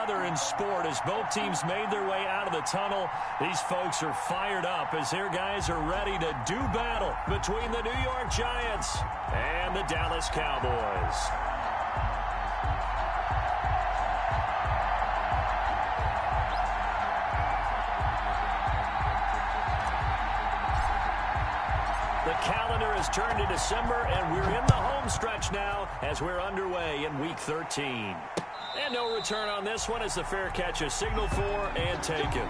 together in sport as both teams made their way out of the tunnel. These folks are fired up as their guys are ready to do battle between the New York Giants and the Dallas Cowboys. The calendar has turned to December, and we're in the home stretch now as we're underway in Week 13. And no return on this one as the fair catch is signaled for and taken.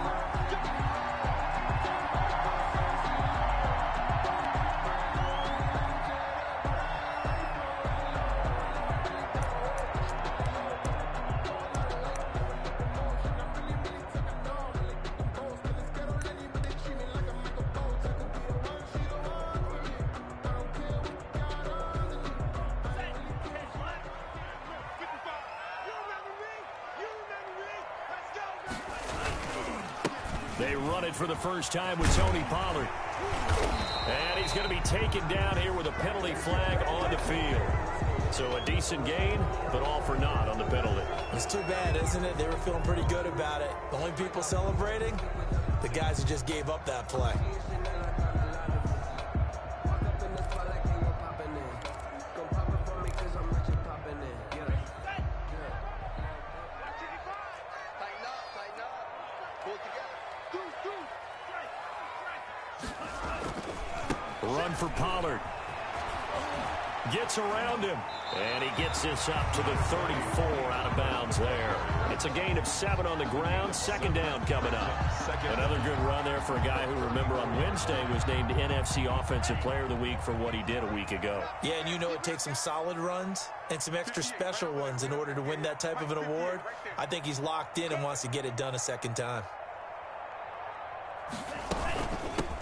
They run it for the first time with Tony Pollard. And he's going to be taken down here with a penalty flag on the field. So a decent gain, but all for naught on the penalty. It's too bad, isn't it? They were feeling pretty good about it. The only people celebrating, the guys who just gave up that play. Run for Pollard. Gets around him. And he gets this up to the 34 out of bounds there. It's a gain of 7 on the ground. Second down coming up. Another good run there for a guy who, remember, on Wednesday was named NFC Offensive Player of the Week for what he did a week ago. Yeah, and you know it takes some solid runs and some extra special ones in order to win that type of an award. I think he's locked in and wants to get it done a second time.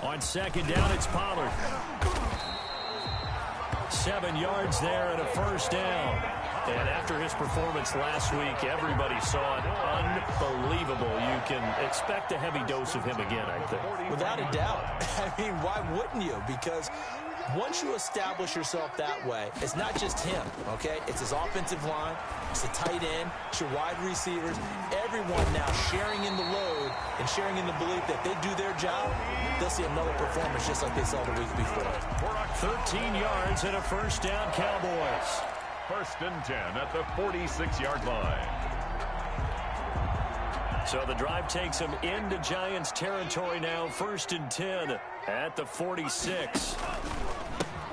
On second down, it's Pollard. 7 yards there and a first down. And after his performance last week, everybody saw it. Unbelievable. You can expect a heavy dose of him again, I think. Without a doubt. I mean, why wouldn't you? Because once you establish yourself that way, it's not just him, okay? It's his offensive line, it's the tight end, it's your wide receivers, everyone now sharing in the load and sharing in the belief that they do their job, they'll see another performance just like they saw the week before. 13 yards and a first down, Cowboys. First and 10 at the 46-yard line. So the drive takes them into Giants territory now. First and 10 at the 46.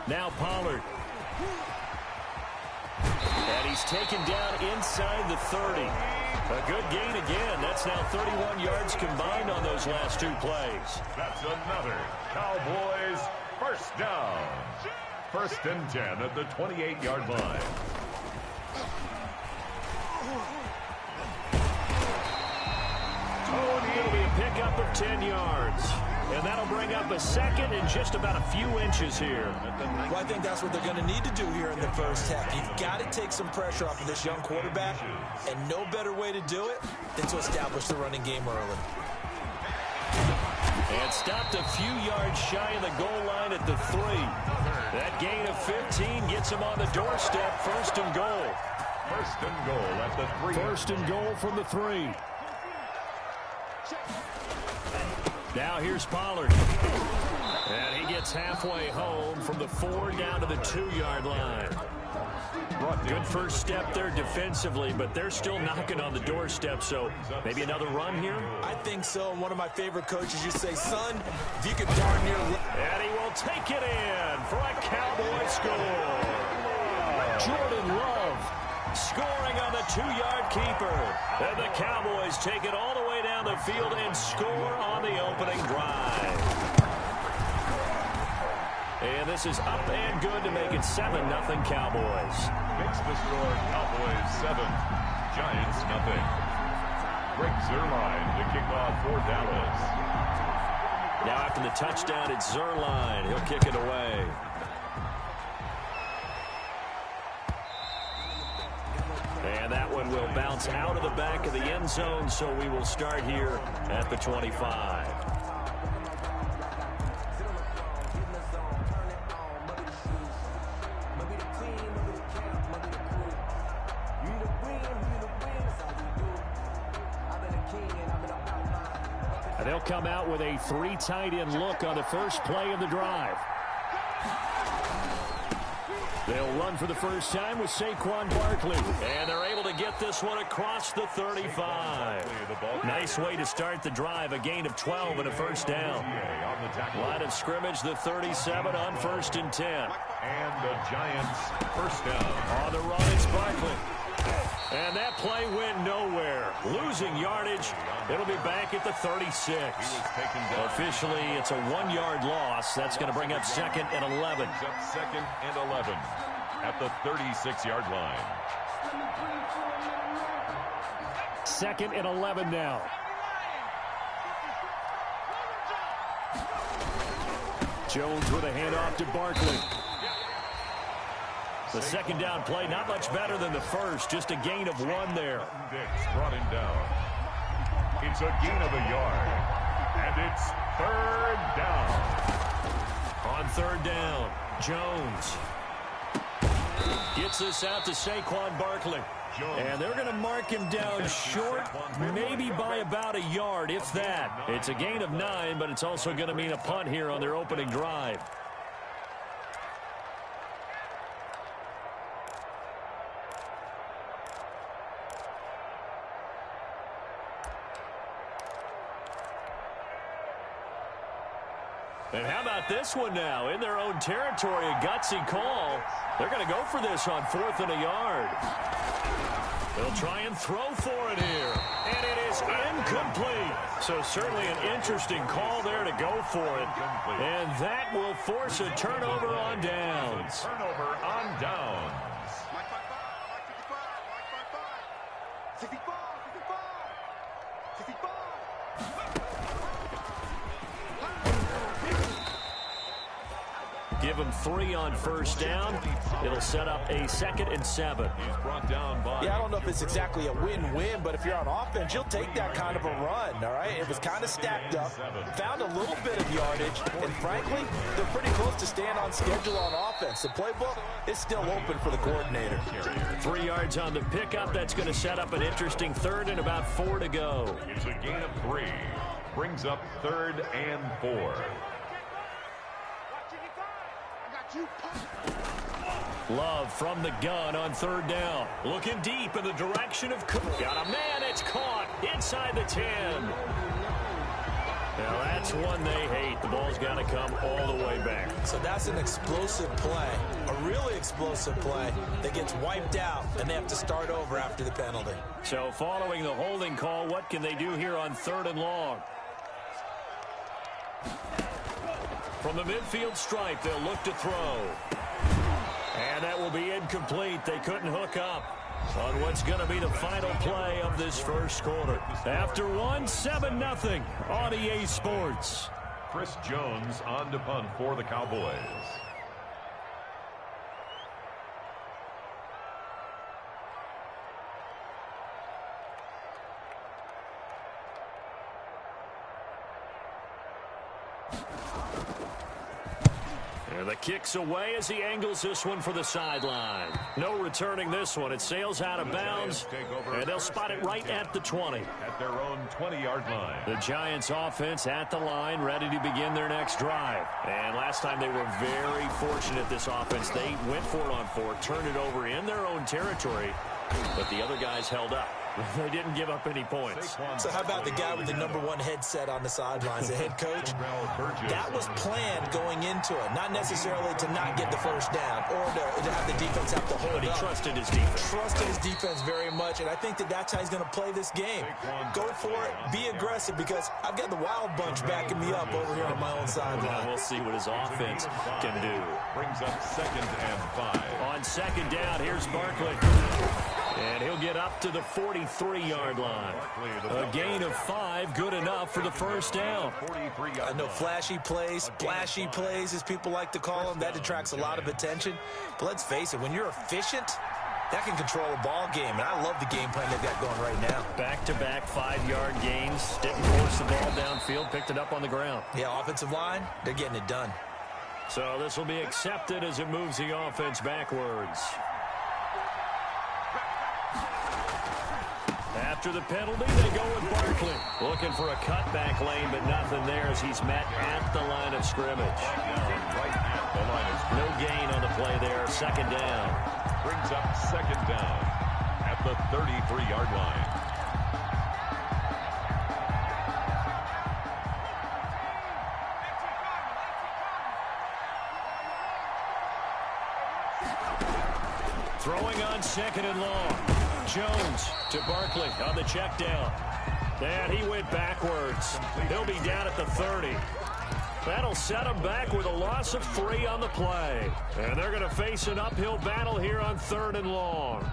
Now Pollard. And he's taken down inside the 30. A good gain again. That's now 31 yards combined on those last 2 plays. That's another Cowboys first down. First and 10 at the 28-yard line. It'll be a pickup of 10 yards. And that'll bring up a second in just about a few inches here. Well, I think that's what they're going to need to do here in the first half. You've got to take some pressure off of this young quarterback, and no better way to do it than to establish the running game early. And stopped a few yards shy of the goal line at the 3. That gain of 15 gets him on the doorstep. First and goal. First and goal at the 3. First and goal from the 3. Now here's Pollard. And he gets halfway home from the 4 down to the 2-yard line. Good first step there defensively, but they're still knocking on the doorstep, so maybe another run here? I think so. One of my favorite coaches used to say, son, if you could darn near... And he will take it in for a Cowboy score. Jordan Love scoring on the 2-yard keeper. And the Cowboys take it all the way down the field and score on the opening drive. And this is up and good to make it 7-0 Cowboys. Makes the score Cowboys 7, Giants 0. Greg Zuerlein to kick off for Dallas. Now after the touchdown, it's Zuerlein. He'll kick it away. And that one will bounce out of the back of the end zone, so we will start here at the 25. They'll come out with a 3 tight end look on the first play of the drive. They'll run for the first time with Saquon Barkley. And they're able to get this one across the 35. Nice way to start the drive. A gain of 12 and a first down. Line of scrimmage, the 37 on 1st and 10. And the Giants first down. On the run, it's Barkley. And that play went nowhere. Losing yardage. It'll be back at the 36. Officially, it's a 1-yard loss. That's going to bring up 2nd and 11. Up 2nd and 11 at the 36-yard line. 2nd and 11 now. Jones with a handoff to Barkley. The second down play, not much better than the first. Just a gain of 1 there. Dix brought him down. It's a gain of a yard. And it's 3rd down. On 3rd down, Jones gets this out to Saquon Barkley. And they're going to mark him down short, maybe by about a yard, if that. It's a gain of 9, but it's also going to mean a punt here on their opening drive. And how about this one now? In their own territory, a gutsy call. They're going to go for this on 4th and a yard. They'll try and throw for it here. And it is incomplete. So certainly an interesting call there to go for it. And that will force a turnover on downs. Turnover on downs. Give them 3 on 1st down. It'll set up a 2nd and 7. He's brought down by... Yeah, I don't know if it's exactly a win-win, but if you're on offense, you'll take that kind of a run, all right? It was kind of stacked up, found a little bit of yardage, and frankly, they're pretty close to staying on schedule on offense. The playbook is still open for the coordinator. 3 yards on the pickup. That's going to set up an interesting 3rd and about 4 to go. It's a gain of 3. Brings up 3rd and 4. Love from the gun on 3rd down. Looking deep in the direction of Cook. Got a man. It's caught inside the 10. Now that's one they hate. The ball's got to come all the way back. So that's an explosive play, a really explosive play that gets wiped out, and they have to start over after the penalty. So following the holding call, what can they do here on 3rd and long? From the midfield stripe, they'll look to throw. And that will be incomplete. They couldn't hook up on what's going to be the final play of this first quarter. After 7-0 on EA Sports. Chris Jones on to punt for the Cowboys. And the kick's away as he angles this one for the sideline. No returning this one. It sails out of bounds, and they'll spot it right at the 20. At their own 20-yard line. The Giants offense at the line, ready to begin their next drive. And last time they were very fortunate, this offense. They went for it on 4, turned it over in their own territory, but the other guys held up. They didn't give up any points. So how about the guy with the #1 headset on the sidelines, the head coach? That was planned going into it, not necessarily to not get the first down or to have the defense have to hold But he up. trusted his defense. Trusted his defense very much, and I think that's how he's going to play this game. Go for it, be aggressive, because I've got the Wild Bunch backing me up over here on my own sideline. We'll see what his offense can do. Brings up 2nd and 5. On 2nd down, here's Barkley. And he'll get up to the 43-yard line. A gain of 5, good enough for the first down. I know flashy plays, splashy plays, as people like to call them, that detracts a lot of attention. But let's face it, when you're efficient, that can control a ball game. And I love the game plan they've got going right now. Back-to-back 5-yard gains. Didn't force the ball downfield, picked it up on the ground. Yeah, offensive line, they're getting it done. So this will be accepted as it moves the offense backwards. After the penalty, they go with Barkley. Looking for a cutback lane, but nothing there as he's met at the line of scrimmage. Right at the line of scrimmage. No gain on the play there. Second down. Brings up second down at the 33-yard line. Throwing on second and long. Jones to Barkley on the check down. And he went backwards. He'll be down at the 30. That'll set him back with a loss of 3 on the play. And they're going to face an uphill battle here on third and long.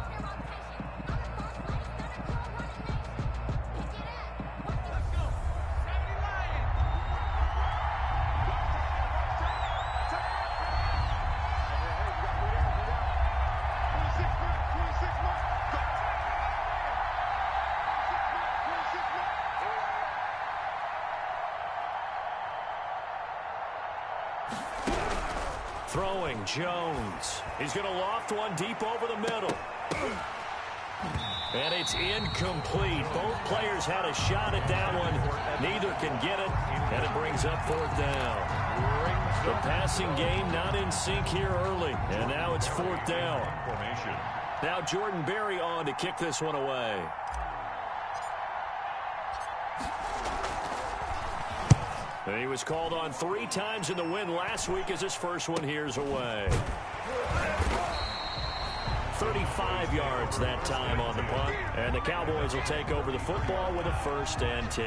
Throwing, Jones. He's going to loft one deep over the middle. And it's incomplete. Both players had a shot at that one. Neither can get it, and it brings up fourth down. The passing game not in sync here early, and now it's fourth down. Now Jordan Berry on to kick this one away. And he was called on 3 times in the win last week as his first one here's away. 35 yards that time on the punt. And the Cowboys will take over the football with a 1st and 10.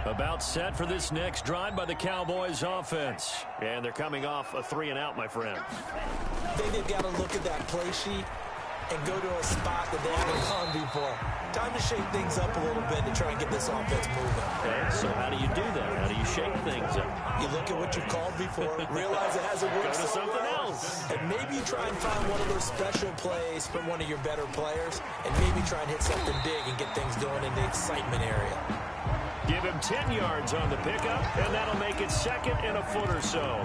About set for this next drive by the Cowboys offense. And they're coming off a 3-and-out, my friend. I think they've got to look at that play sheet and go to a spot that they haven't gone before. Time to shake things up a little bit to try and get this offense moving. Okay, so how do you do that? How do you shake things up? You look at what you've called before, realize it hasn't worked. Go to something else. And maybe you try and find one of those special plays from one of your better players, and maybe try and hit something big and get things going in the excitement area. Give him 10 yards on the pickup, and that'll make it 2nd and a foot or so.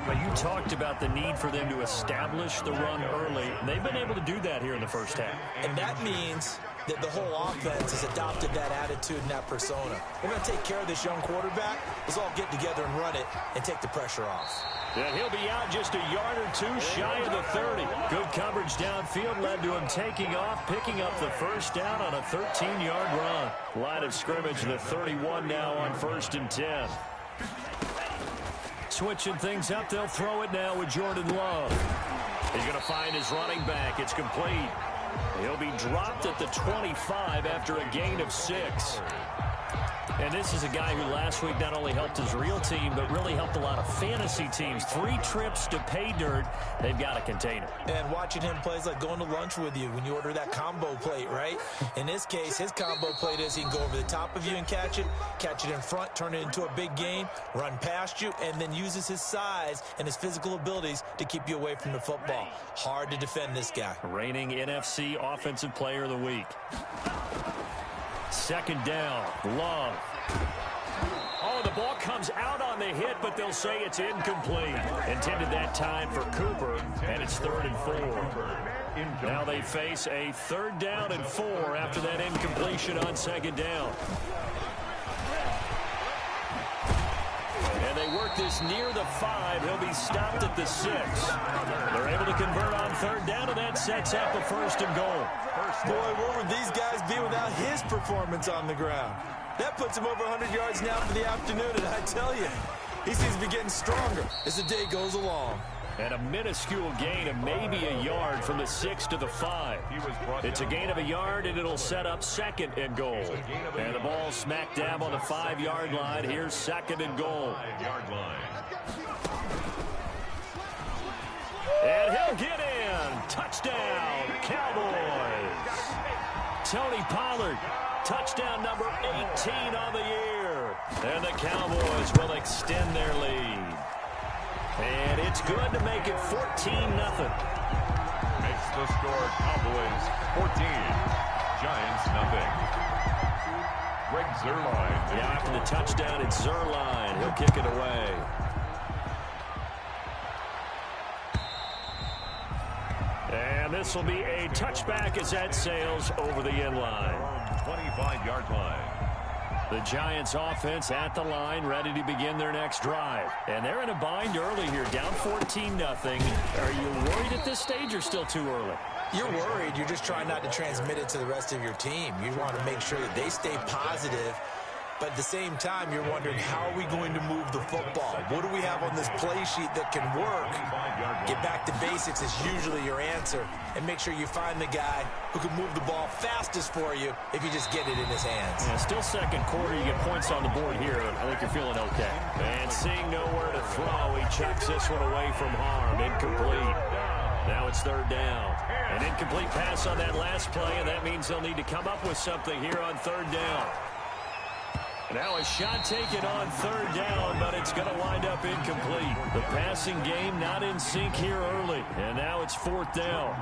But you talked about the need for them to establish the run early. They've been able to do that here in the first half. And that means that the whole offense has adopted that attitude and that persona. We're going to take care of this young quarterback. Let's all get together and run it and take the pressure off. And he'll be out just a yard or 2 shy of the 30. Good coverage downfield led to him taking off, picking up the first down on a 13-yard run. Line of scrimmage, the 31 now on 1st and 10. Switching things up, they'll throw it now with Jordan Love. He's going to find his running back. It's complete. He'll be dropped at the 25 after a gain of 6. And this is a guy who last week not only helped his real team, but really helped a lot of fantasy teams. 3 trips to pay dirt. They've got a container. And watching him play is like going to lunch with you when you order that combo plate, right? In this case, his combo plate is he can go over the top of you and catch it in front, turn it into a big gain, run past you, and then uses his size and his physical abilities to keep you away from the football. Hard to defend this guy. Reigning NFC Offensive Player of the Week. 2nd down, Love. Oh, the ball comes out on the hit, but they'll say it's incomplete. Intended that time for Cooper, and it's 3rd and 4. Now they face a 3rd down and 4 after that incompletion on 2nd down. And they work this near the 5. He'll be stopped at the 6. They're able to convert on 3rd down, and that sets up a 1st and goal. Boy, where would these guys be without his performance on the ground? That puts him over 100 yards now for the afternoon, and I tell you, he seems to be getting stronger as the day goes along. And a minuscule gain of maybe a yard from the 6 to the 5. It's a gain of a yard, and it'll set up 2nd and goal. And the ball smack dab on the 5-yard line. Here's 2nd and goal. And he'll get in. Touchdown, Cowboys. Tony Pollard, touchdown number 18 on the year. And the Cowboys will extend their lead. And it's good to make it 14-0. Makes the score Cowboys 14, Giants 0. Greg Zuerlein. Yeah, after the touchdown, it's Zuerlein. He'll kick it away. And this will be a touchback as that sails over the end line. 25-yard line. The Giants offense at the line, ready to begin their next drive. And they're in a bind early here, down 14-0. Are you worried at this stage or still too early? You're worried. You're just trying not to transmit it to the rest of your team. You want to make sure that they stay positive. But at the same time, you're wondering, how are we going to move the football? What do we have on this play sheet that can work? Get back to basics is usually your answer. And make sure you find the guy who can move the ball fastest for you if you just get it in his hands. Yeah, still second quarter. You get points on the board here. I think you're feeling okay. And seeing nowhere to throw, he chucks this one away from harm. Incomplete. Now it's third down. An incomplete pass on that last play, and that means they'll need to come up with something here on third down. Now a shot taken on third down, but it's going to wind up incomplete. The passing game not in sync here early, and now it's fourth down.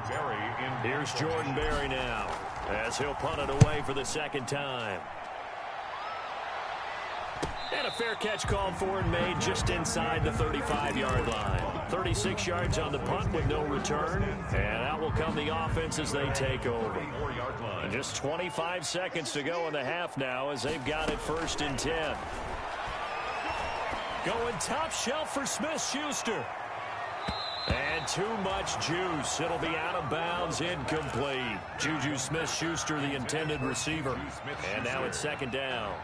Here's Jordan Berry now, as he'll punt it away for the second time. And a fair catch called for and made just inside the 35-yard line. 36 yards on the punt with no return. And out will come the offense as they take over. And just 25 seconds to go in the half now as they've got it 1st and 10. Going top shelf for Smith-Schuster. And too much juice. It'll be out of bounds, incomplete. Juju Smith-Schuster, the intended receiver. And now it's second down.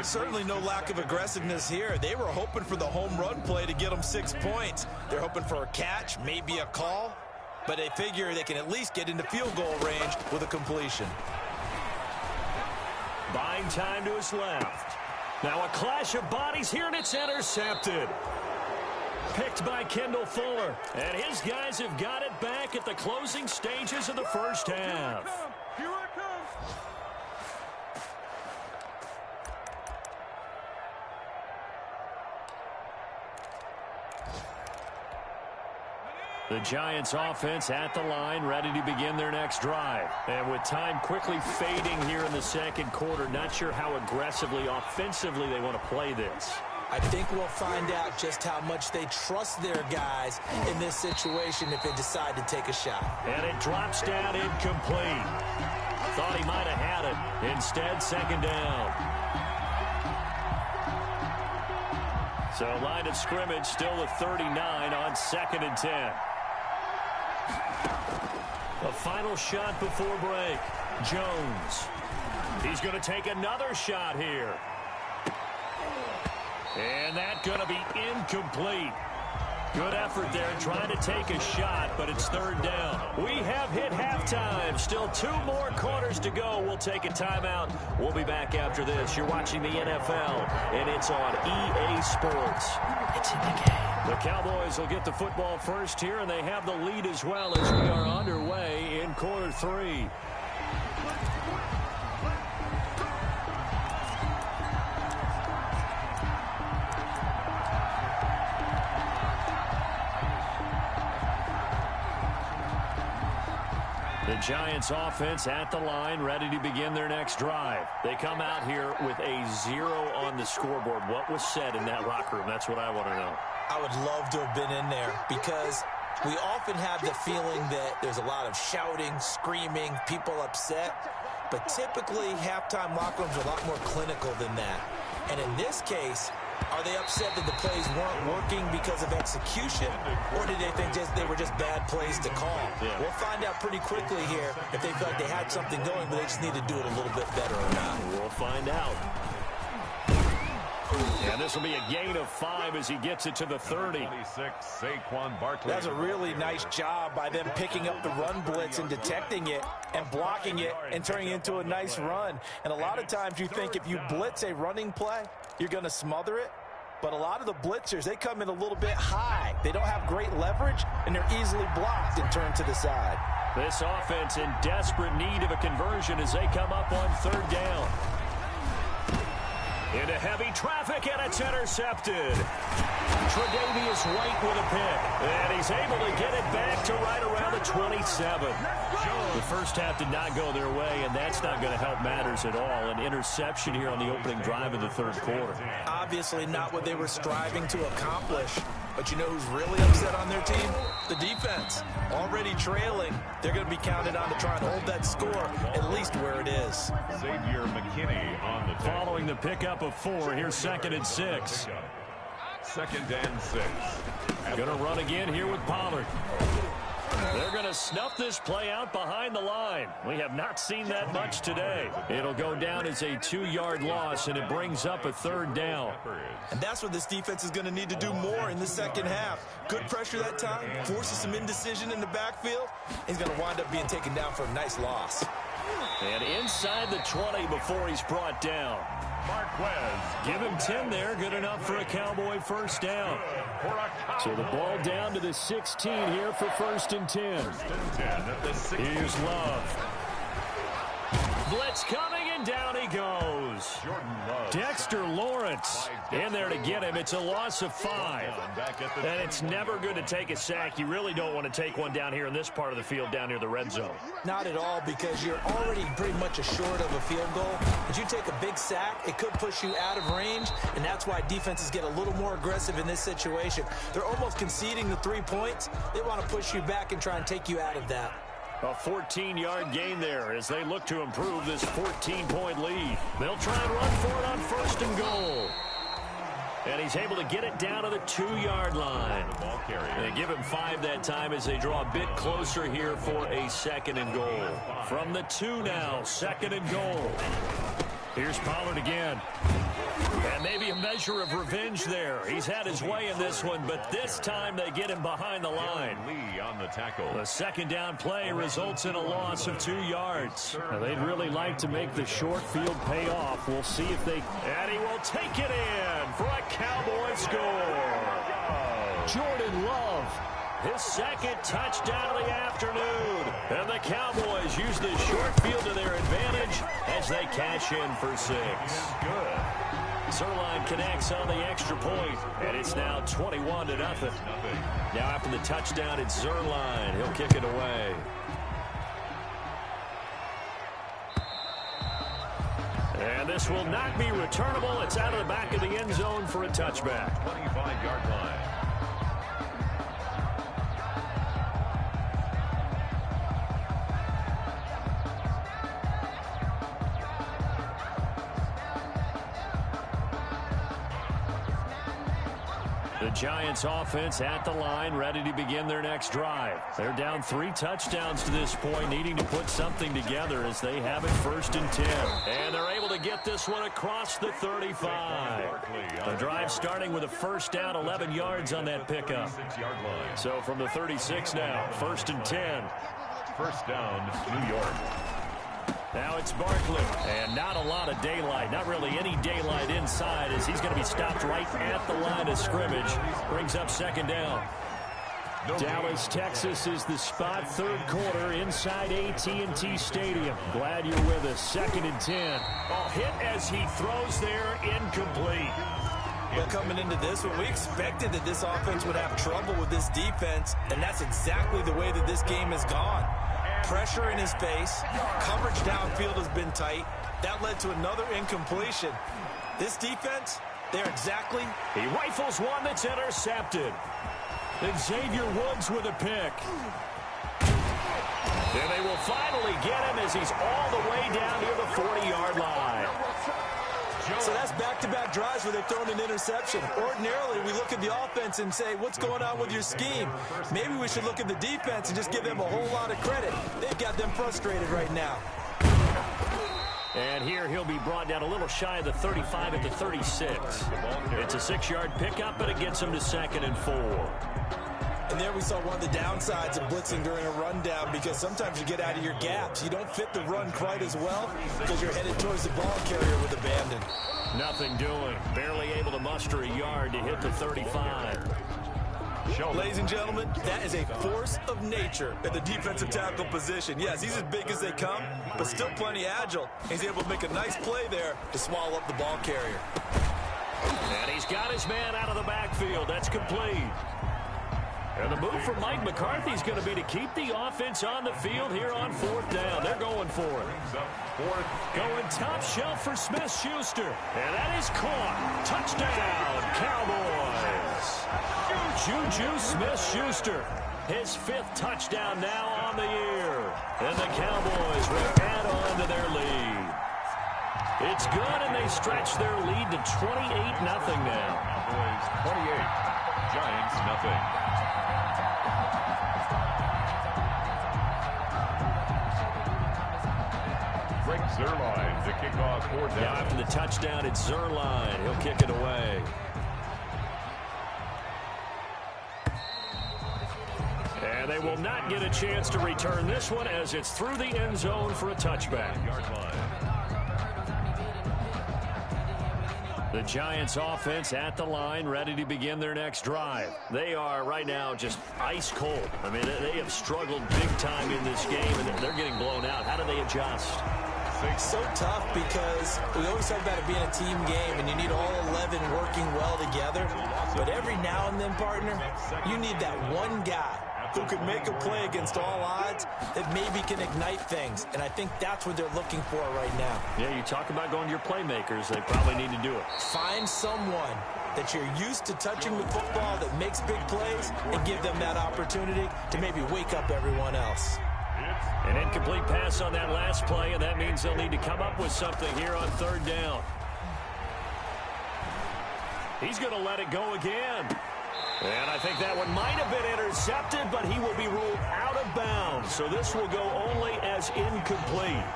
Certainly no lack of aggressiveness here. They were hoping for the home run play to get them 6 points. They're hoping for a catch, maybe a call, but they figure they can at least get into field goal range with a completion. Buying time to his left. Now a clash of bodies here, and it's intercepted. Picked by Kendall Fuller, and his guys have got it back at the closing stages of the first half. Here it comes. The Giants offense at the line, ready to begin their next drive. And with time quickly fading here in the second quarter, not sure how aggressively, offensively they want to play this. I think we'll find out just how much they trust their guys in this situation if they decide to take a shot. And it drops down incomplete. Thought he might have had it. Instead, second down. So line of scrimmage still at 39 on 2nd and 10. A final shot before break. Jones. He's going to take another shot here. And that's going to be incomplete. Good effort there trying to take a shot, but it's third down. We have hit halftime. Still 2 more quarters to go. We'll take a timeout. We'll be back after this. You're watching the NFL, and it's on EA Sports. It's in the game. The Cowboys will get the football first here, and they have the lead as well as we are underway in quarter 3. The Giants offense at the line, ready to begin their next drive. They come out here with a 0 on the scoreboard. What was said in that locker room? That's what I want to know. I would love to have been in there because we often have the feeling that there's a lot of shouting, screaming, people upset. But typically, halftime locker rooms are a lot more clinical than that. And in this case, are they upset that the plays weren't working because of execution, or did they think they were just bad plays to call? Yeah. We'll find out pretty quickly here if they felt like they had something going, but they just need to do it a little bit better or not. We'll find out. And this will be a gain of 5 as he gets it to the 30. 26, Saquon Barkley. That's a really nice job by them picking up the run blitz and detecting it and blocking it and turning it into a nice run. And a lot of times you think if you blitz a running play, you're going to smother it. But a lot of the blitzers, they come in a little bit high. They don't have great leverage, and they're easily blocked and turned to the side. This offense in desperate need of a conversion as they come up on third down. Into heavy traffic, and it's intercepted. Tre'Davious White with a pick, and he's able to get it back to right around the 27. The first half did not go their way, and that's not going to help matters at all. An interception here on the opening drive of the third quarter. Obviously not what they were striving to accomplish. But you know who's really upset on their team? The defense. Already trailing. They're going to be counted on to try and hold that score at least where it is. Xavier McKinney on the tackle. Following the pickup of 4, here's 2nd and 6. 2nd and 6. Going to run again here with Pollard. They're going to snuff this play out behind the line. We have not seen that much today. It'll go down as a 2-yard loss, and it brings up a 3rd down. And that's what this defense is going to need to do more in the second half. Good pressure that time, forces some indecision in the backfield. He's going to wind up being taken down for a nice loss. And inside the 20 before he's brought down. Marquez. Give him 10 there. Good enough for a Cowboy 1st down. So the ball down to the 16 here for 1st and 10. Here's Love. Blitz coming, and down he goes. Dexter Lawrence in there to get him. It's a loss of 5. And it's never good to take a sack. You really don't want to take one down here in this part of the field, down near the red zone. Not at all, because you're already pretty much short of a field goal. But you take a big sack, it could push you out of range, and that's why defenses get a little more aggressive in this situation. They're almost conceding the 3 points. They want to push you back and try and take you out of that. A 14-yard gain there as they look to improve this 14-point lead. They'll try and run for it on 1st and goal. And he's able to get it down to the 2-yard line. They give him 5 that time as they draw a bit closer here for a 2nd and goal. From the 2 now, 2nd and goal. Here's Pollard again. And maybe a measure of revenge there. He's had his way in this one, but this time they get him behind the line. Lee on the tackle. The 2nd down play results in a loss of 2 yards. Now, they'd really like to make the short field pay off. We'll see if they... And he will take it in for a Cowboy score. Jordan Love, his 2nd touchdown of the afternoon. And the Cowboys use the short field to their advantage as they cash in for 6. Good. Zerline connects on the extra point, and it's now 21-0. Now after the touchdown, it's Zerline. He'll kick it away. And this will not be returnable. It's out of the back of the end zone for a touchback. 25-yard line. The Giants offense at the line, ready to begin their next drive. They're down 3 touchdowns to this point, needing to put something together as they have it 1st and 10. And they're able to get this one across the 35. The drive starting with a 1st down, 11 yards on that pickup. So from the 36 now, 1st and 10. 1st down, New York. Now it's Barkley, and not a lot of daylight, not really any daylight inside as he's going to be stopped right at the line of scrimmage. Brings up 2nd down. Dallas, Texas is the spot, 3rd quarter inside AT&T Stadium. Glad you're with us. 2nd and 10. Oh, hit as he throws there, incomplete. Well, coming into this one, we expected that this offense would have trouble with this defense, and that's exactly the way that this game has gone. Pressure in his face. Coverage downfield has been tight. That led to another incompletion. This defense, they're exactly... He rifles one that's intercepted. Then Xavier Woods with a pick. And they will finally get him as he's all the way down near the 40-yard line. So that's back-to-back drives where they've thrown an interception. Ordinarily, we look at the offense and say, what's going on with your scheme? Maybe we should look at the defense and just give them a whole lot of credit. They've got them frustrated right now. And here he'll be brought down a little shy of the 35 at the 36. It's a 6-yard pickup, but it gets him to 2nd and 4. And there we saw one of the downsides of blitzing during a rundown, because sometimes you get out of your gaps. You don't fit the run quite as well because you're headed towards the ball carrier with abandon. Nothing doing. Barely able to muster a yard to hit the 35. Ladies and gentlemen, that is a force of nature at the defensive tackle position. Yes, he's as big as they come, but still plenty agile. He's able to make a nice play there to swallow up the ball carrier. And he's got his man out of the backfield. That's complete. And the move from Mike McCarthy is going to be to keep the offense on the field here on 4th down. They're going for it. Going top shelf for Smith-Schuster. And that is caught. Touchdown, Cowboys. Juju Smith-Schuster. His 5th touchdown now on the year. And the Cowboys will add on to their lead. It's good, and they stretch their lead to 28-0 now. Cowboys 28, Giants nothing. Greg Zuerlein to kick off 4th down. Now after the touchdown, it's Zuerlein. He'll kick it away. And they will not get a chance to return this one as it's through the end zone for a touchback. The Giants offense at the line, ready to begin their next drive. They are right now just ice cold. I mean, they have struggled big time in this game, and they're getting blown out. How do they adjust? It's so tough because we always talk about it being a team game, and you need all 11 working well together. But every now and then, partner, you need that one guy who could make a play against all odds that maybe can ignite things. And I think that's what they're looking for right now. Yeah, you talk about going to your playmakers. They probably need to do it. Find someone that you're used to touching the football that makes big plays and give them that opportunity to maybe wake up everyone else. An incomplete pass on that last play, and that means they'll need to come up with something here on 3rd down. He's going to let it go again. And I think that one might have been intercepted, but he will be ruled out of bounds. So this will go only as incomplete.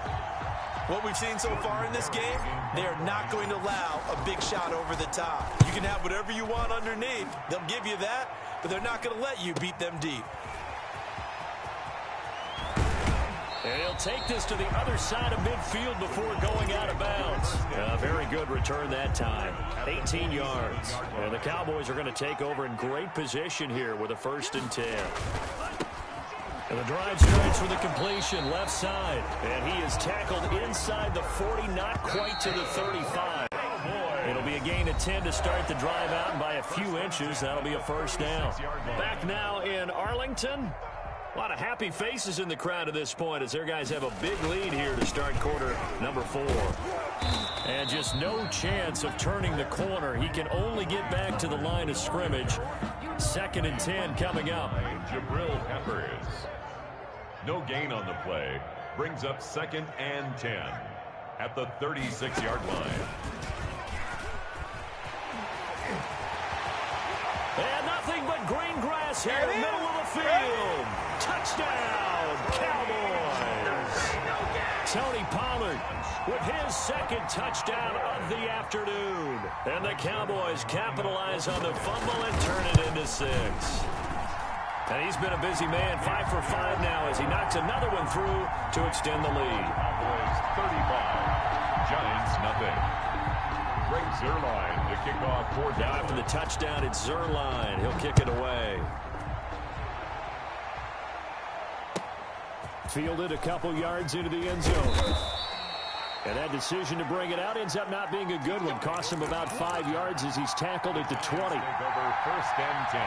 What we've seen so far in this game, they are not going to allow a big shot over the top. You can have whatever you want underneath. They'll give you that, but they're not going to let you beat them deep. And he'll take this to the other side of midfield before going out of bounds. A very good return that time. 18 yards. And the Cowboys are going to take over in great position here with a 1st and 10. And the drive starts with a completion left side. And he is tackled inside the 40, not quite to the 35. It'll be a gain of 10 to start the drive out, and by a few inches, that'll be a 1st down. Back now in Arlington. A lot of happy faces in the crowd at this point as their guys have a big lead here to start quarter number 4. And just no chance of turning the corner. He can only get back to the line of scrimmage. 2nd and 10 coming up. Jabril Peppers. No gain on the play. Brings up 2nd and 10 at the 36-yard line. And nothing but green grass here, middle of the field. Touchdown, Cowboys. Tony Pollard with his 2nd touchdown of the afternoon. And the Cowboys capitalize on the fumble and turn it into 6. And he's been a busy man, 5 for 5 now as he knocks another one through to extend the lead. Cowboys 35, Giants nothing. Greg Zuerlein to kick off 4th down. Now after the touchdown, it's Zuerlein. He'll kick it away. Fielded a couple yards into the end zone. And that decision to bring it out ends up not being a good one. Costs him about 5 yards as he's tackled at the 20. Take over 1st and 10.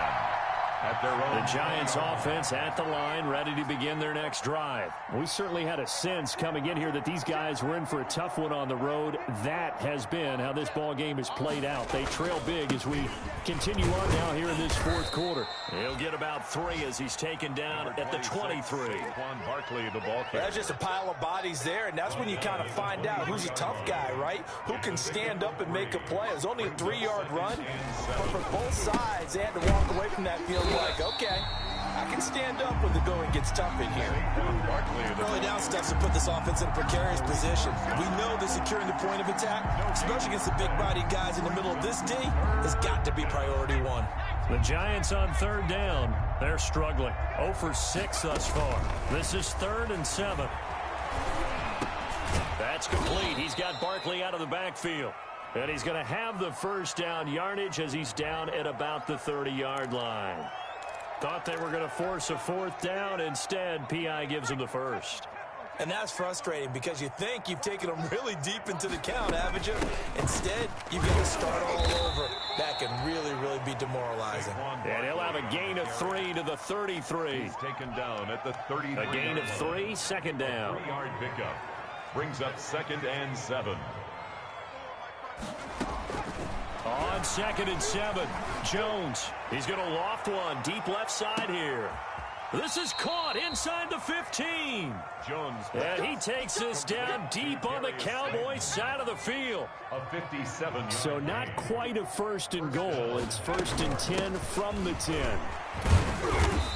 At their own. The Giants offense at the line, ready to begin their next drive. We certainly had a sense coming in here that these guys were in for a tough one on the road. That has been how this ball game has played out. They trail big as we continue on now here in this 4th quarter. He'll get about 3 as he's taken down at the 23. Juan Barkley, the ball carrier. That's just a pile of bodies there, and that's when you kind of find out who's a tough guy, right? Who can stand up and make a play. It was only a 3-yard run, but for both sides, they had to walk away from that field like, okay, I can stand up when the going gets tough in here. Early down stuff to put this offense in a precarious position. We know that securing the point of attack, especially against the big-bodied guys in the middle of this D, has got to be priority 1. The Giants on 3rd down. They're struggling. 0 for 6 thus far. This is 3rd and 7. That's complete. He's got Barkley out of the backfield. And he's going to have the 1st down yardage as he's down at about the 30-yard line. Thought they were going to force a 4th down. Instead, P.I. gives him the 1st. And that's frustrating because you think you've taken them really deep into the count, haven't you? Instead, you've got to start all over. that can really, really be demoralizing. And he'll have a gain of 3 to the 33. He's taken down at the 33. A gain of 3, second down. 3-yard pickup. Brings up 2nd and 7. On 2nd and 7, Jones. He's going to loft one deep left side here. This is caught inside the 15. Jones. And he takes this down deep on the Cowboys side of the field. A 57. So not quite a 1st and goal. It's 1st and 10 from the 10.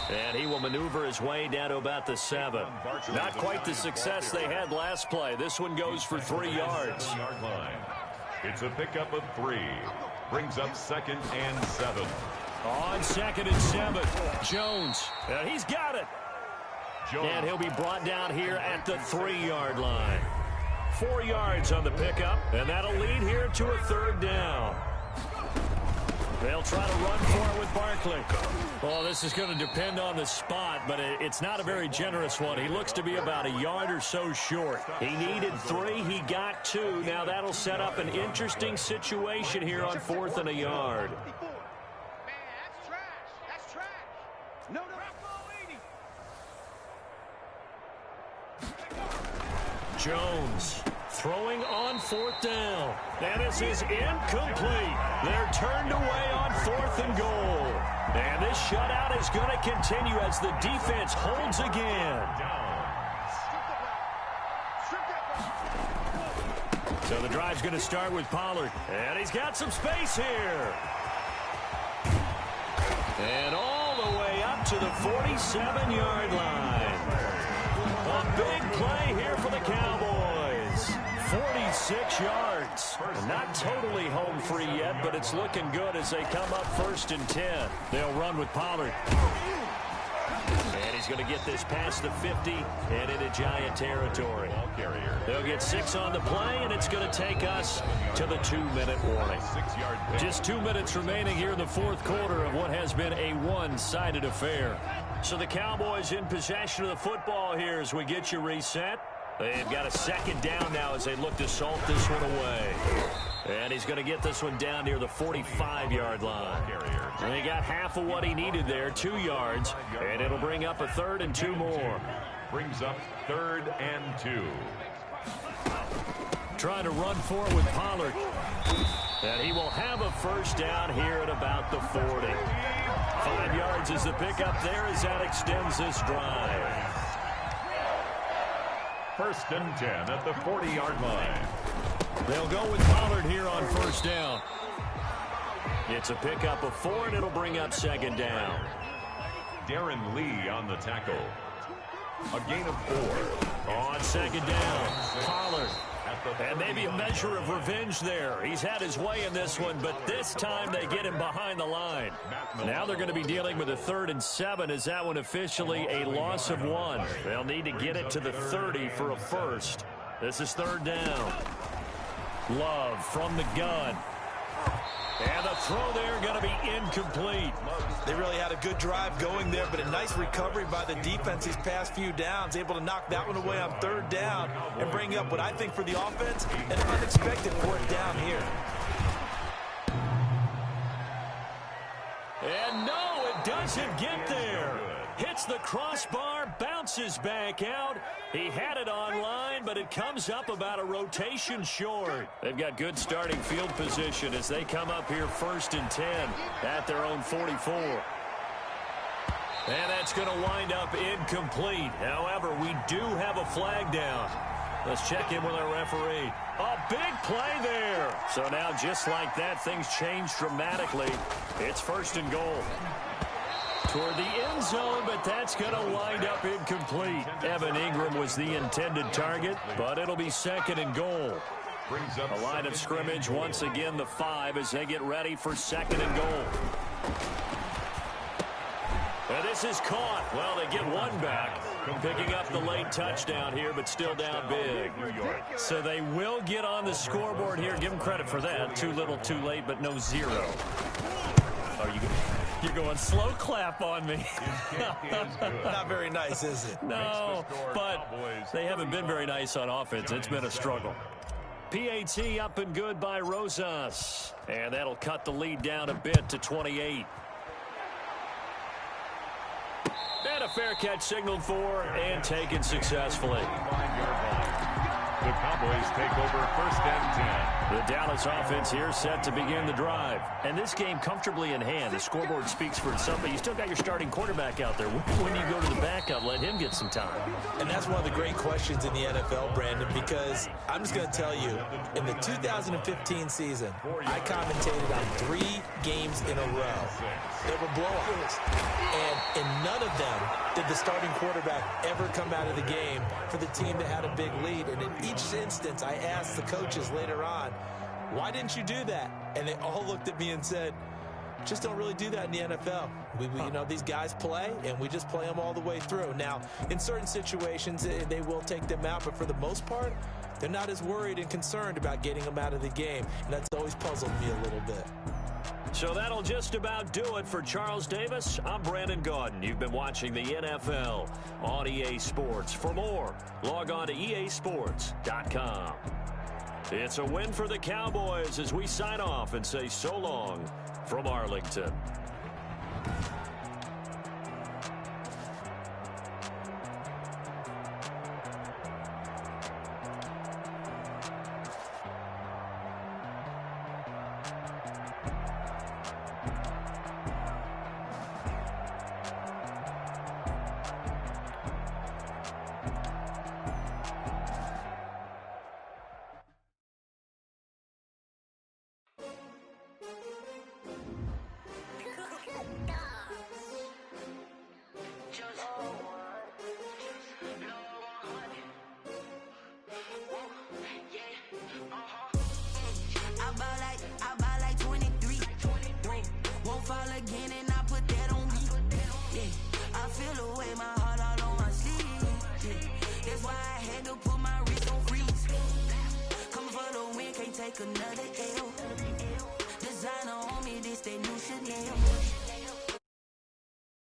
And he will maneuver his way down to about the 7. Not quite the success they had last play. This one goes for 3 yards. It's a pickup of 3. Brings up 2nd and 7. On 2nd and 7, Jones. And he's got it. And he'll be brought down here at the 3-yard line. 4 yards on the pickup, and that'll lead here to a 3rd down. They'll try to run for it with Barkley. Well, this is going to depend on the spot, but it's not a very generous one. He looks to be about a yard or so short. He needed 3. He got 2. Now that'll set up an interesting situation here on 4th and a yard. Jones throwing on 4th down. And this is incomplete. They're turned away on 4th and goal. And this shutout is going to continue as the defense holds again. So the drive's going to start with Pollard. And he's got some space here. And all the way up to the 47-yard line. A big play here for the Cowboys. 46 yards. Not totally home free yet, but it's looking good as they come up 1st and 10. They'll run with Pollard. And he's going to get this past the 50 and into Giant territory. They'll get 6 on the play, and it's going to take us to the 2-minute warning. Just 2 minutes remaining here in the 4th quarter of what has been a one-sided affair. So the Cowboys in possession of the football here as we get you reset. They've got a 2nd down now as they look to salt this one away. And he's going to get this one down near the 45-yard line. And he got half of what he needed there, 2 yards. And it'll bring up a 3rd and 2 more. Brings up 3rd and 2. Trying to run for it with Pollard. And he will have a 1st down here at about the 40. 5 yards is the pickup there as that extends this drive. 1st and 10 at the 40-yard line. They'll go with Pollard here on 1st down. It's a pickup of 4, and it'll bring up 2nd down. Darren Lee on the tackle. A gain of 4. On 2nd down, Pollard. And maybe a measure of revenge there. He's had his way in this one, but this time they get him behind the line. Now they're going to be dealing with a 3rd and 7 as that one officially a loss of 1. They'll need to get it to the 30 for a 1st. This is 3rd down. Love from the gun. And the throw there going to be incomplete. They really had a good drive going there, but a nice recovery by the defense these past few downs, able to knock that one away on 3rd down and bring up what I think for the offense, an unexpected 4th down here. And no, it doesn't get there. Hits the crossbar, bounces back out. He had it online, but it comes up about a rotation short. They've got good starting field position as they come up here 1st and 10 at their own 44. And that's going to wind up incomplete. However, we do have a flag down. Let's check in with our referee. A big play there. So now just like that, things change dramatically. It's 1st and goal. Toward the end zone, but that's going to wind up incomplete. Evan Ingram was the intended target, but it'll be 2nd and goal. A line of scrimmage once again, the 5 as they get ready for 2nd and goal. And this is caught. Well, they get one back, picking up the late touchdown here, but still down big. So they will get on the scoreboard here. Give them credit for that. Too little, too late, but no 0. Are you? You're going slow clap on me. Not very nice, is it? No, but they haven't been very nice on offense. It's been a struggle. PAT up and good by Rosas. And that'll cut the lead down a bit to 28. And a fair catch signaled for and taken successfully. The Cowboys take over 1st and 10. The Dallas offense here set to begin the drive. And this game comfortably in hand. The scoreboard speaks for itself, but you still got your starting quarterback out there. When you go to the backup, let him get some time. And that's one of the great questions in the NFL, Brandon, because I'm just going to tell you, in the 2015 season, I commentated on 3 games in a row. They were blowouts. And in none of them did the starting quarterback ever come out of the game for the team that had a big lead. And in each instance, I asked the coaches later on, why didn't you do that? And they all looked at me and said, just don't really do that in the NFL. You know, these guys play, and we just play them all the way through. Now, in certain situations, they will take them out, but for the most part, they're not as worried and concerned about getting them out of the game. And that's always puzzled me a little bit. So that'll just about do it for Charles Davis. I'm Brandon Gaudin. You've been watching the NFL on EA Sports. For more, log on to easports.com. It's a win for the Cowboys as we sign off and say so long from Arlington. Take another L. Designer on me, this they new Chanel.